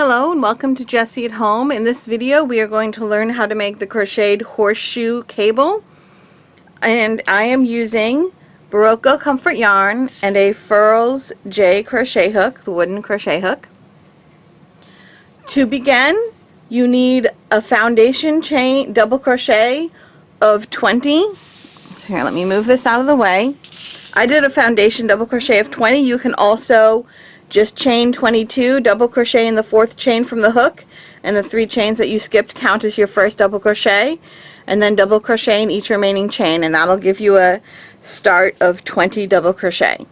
Hello and welcome to Jessie at Home. In this video we are going to learn how to make the crocheted horseshoe cable, and I am using Barocco Comfort yarn and a Furls J crochet hook, the wooden crochet hook. To begin, you need a foundation chain double crochet of 20. So here, let me move this out of the way. I did a foundation double crochet of 20. You can also just chain 22, double crochet in the fourth chain from the hook, and the 3 chains that you skipped count as your first double crochet, and then double crochet in each remaining chain, and that'll give you a start of 20 double crochet.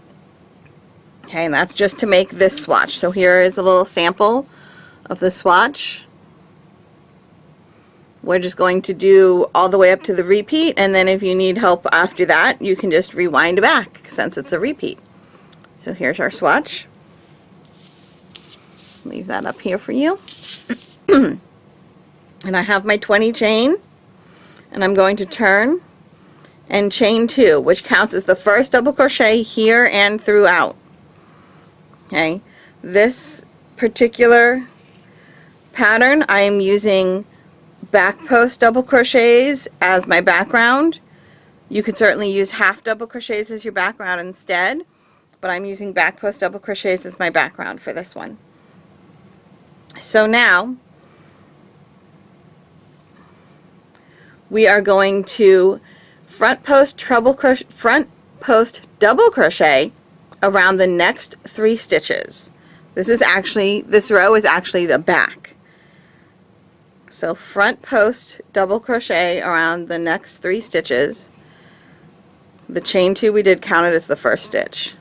Okay, and that's just to make this swatch. So here is a little sample of the swatch. We're just going to do all the way up to the repeat, and then if you need help after that, you can just rewind back since it's a repeat. So here's our swatch. Leave that up here for you. And I have my 20 chain, and I'm going to turn and chain 2, which counts as the first double crochet here and throughout. Okay, this particular pattern I am using back post double crochets as my background. You could certainly use half double crochets as your background instead, but I'm using back post double crochets as my background for this one. So now we are going to front post double crochet around the next 3 stitches. This row is actually the back. So front post double crochet around the next 3 stitches. The chain 2 we did counted as the first stitch.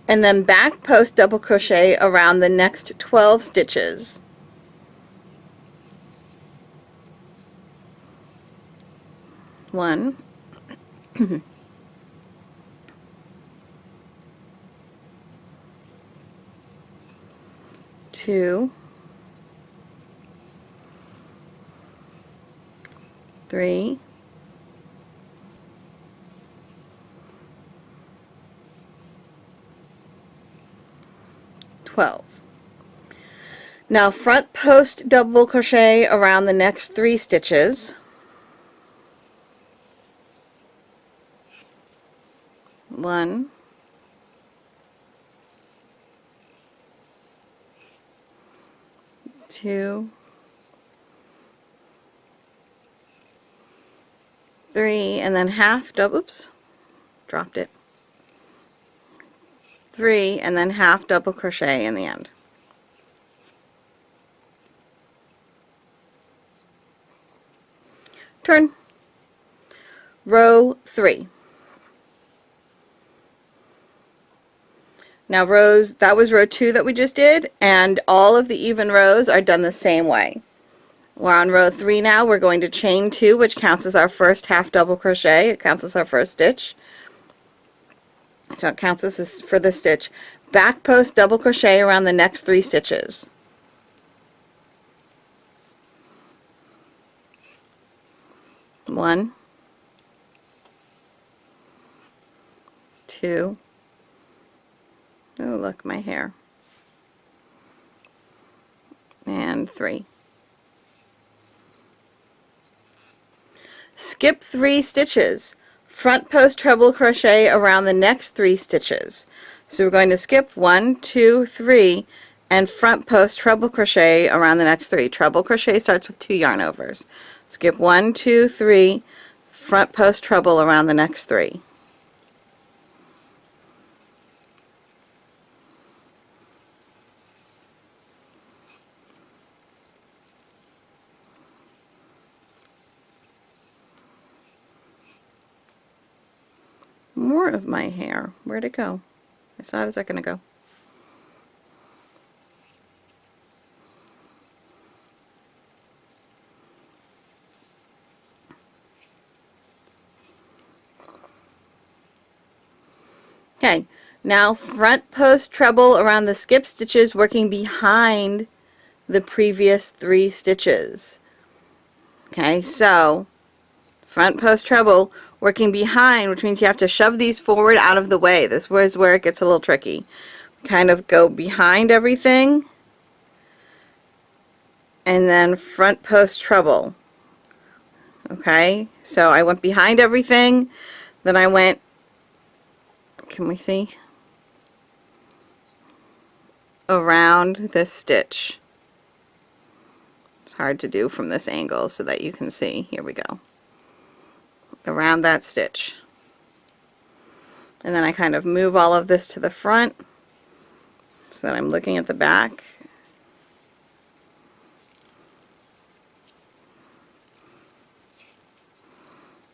And then back post double crochet around the next 12 stitches. One, 2, 3, 12. Now front post double crochet around the next 3 stitches. 1, 2, 3, and then half double, oops, dropped it. 3, and then half double crochet in the end. Turn. Row 3. Now that was row 2 that we just did, and all of the even rows are done the same way. We're on row 3 now. We're going to chain 2, which counts as our first half double crochet. It counts as our first stitch. So it counts as this for the stitch. Back post double crochet around the next 3 stitches. 1, 2, oh look, my hair, and 3. Skip 3 stitches. Front post treble crochet around the next 3 stitches. So we're going to skip 1, 2, 3, and front post treble crochet around the next 3. Treble crochet starts with 2 yarn overs. Skip 1, 2, 3, front post treble around the next 3. More of my hair. Where'd it go? I saw it a second ago. Okay, now front post treble around the skip stitches, working behind the previous 3 stitches. Okay, so front post treble, working behind, which means you have to shove these forward out of the way. This is where it gets a little tricky. Kind of go behind everything and then front post treble. Okay, so I went behind everything, then I went, can we see, around this stitch. It's hard to do from this angle so that you can see. Here we go. Around that stitch. And then I kind of move all of this to the front so that I'm looking at the back.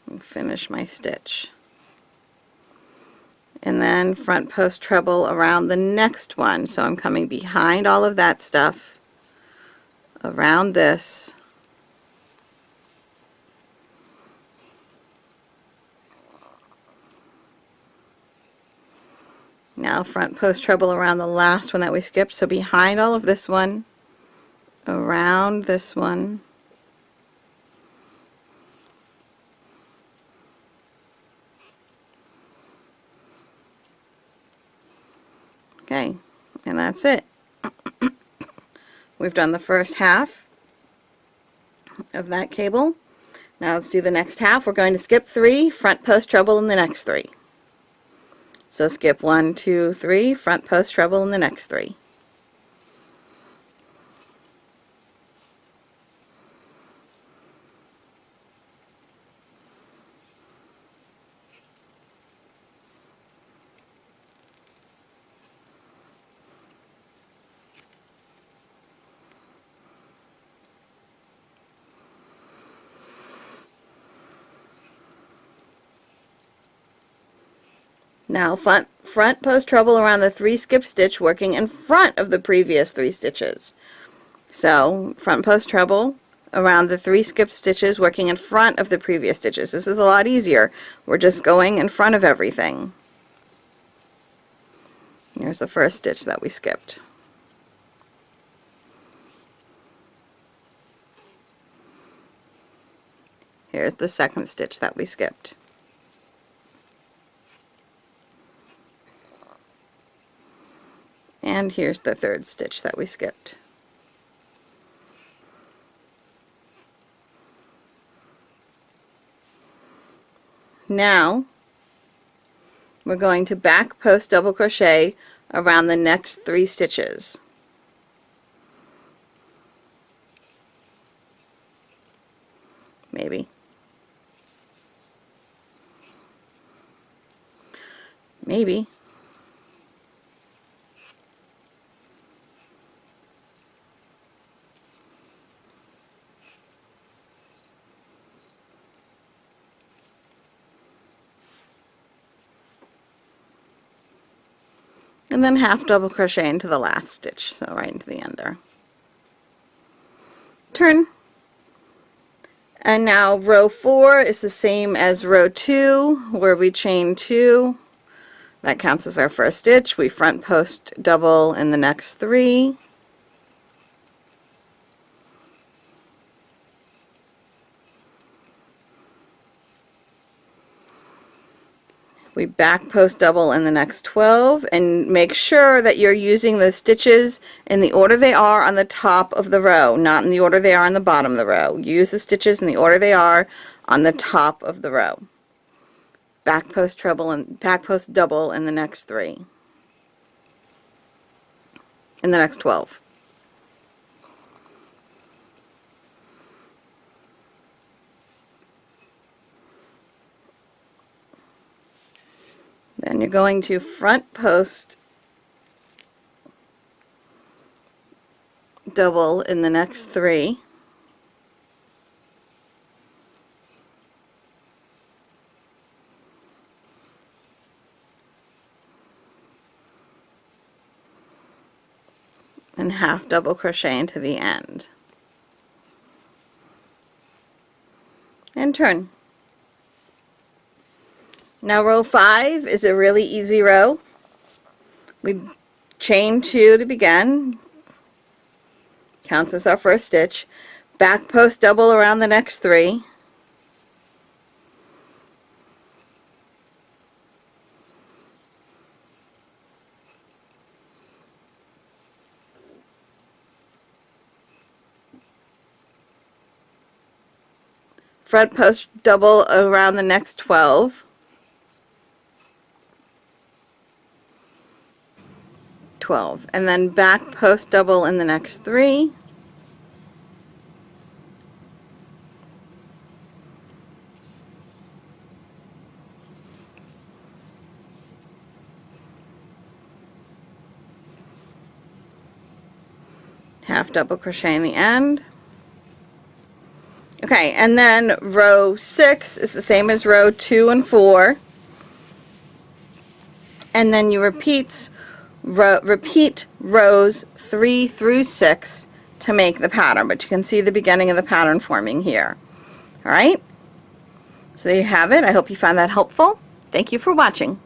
And finish my stitch. And then front post treble around the next one. So I'm coming behind all of that stuff, around this. Now front post treble around the last one that we skipped, so behind all of this one, around this one, okay, and that's it. We've done the first half of that cable. Now let's do the next half. We're going to skip 3, front post treble in the next 3. So skip 1, 2, 3, front post treble in the next 3. Now front post treble around the 3 skip stitch, working in front of the previous 3 stitches. So front post treble around the 3 skip stitches, working in front of the previous stitches. This is a lot easier. We're just going in front of everything. Here's the first stitch that we skipped. Here's the second stitch that we skipped. And here's the third stitch that we skipped. Now we're going to back post double crochet around the next 3 stitches. Maybe. Maybe. And then half double crochet into the last stitch, so right into the end there. Turn. And now row 4 is the same as row 2, where we chain 2. That counts as our first stitch. We front post double in the next 3. We back post double in the next 12, and make sure that you're using the stitches in the order they are on the top of the row, not in the order they are on the bottom of the row. Use the stitches in the order they are on the top of the row. Back post treble and back post double in the next 3. In the next 12. Then you're going to front post double in the next 3. And half double crochet into the end. And turn. Now row 5 is a really easy row. We chain 2 to begin, counts as our first stitch. Back post double around the next 3. Front post double around the next 12. 12, and then back post double in the next 3. Half double crochet in the end. Okay, and then row 6 is the same as row 2 and 4. And then you repeat rows 3 through 6 to make the pattern, but you can see the beginning of the pattern forming here. Alright, so there you have it. I hope you found that helpful. Thank you for watching.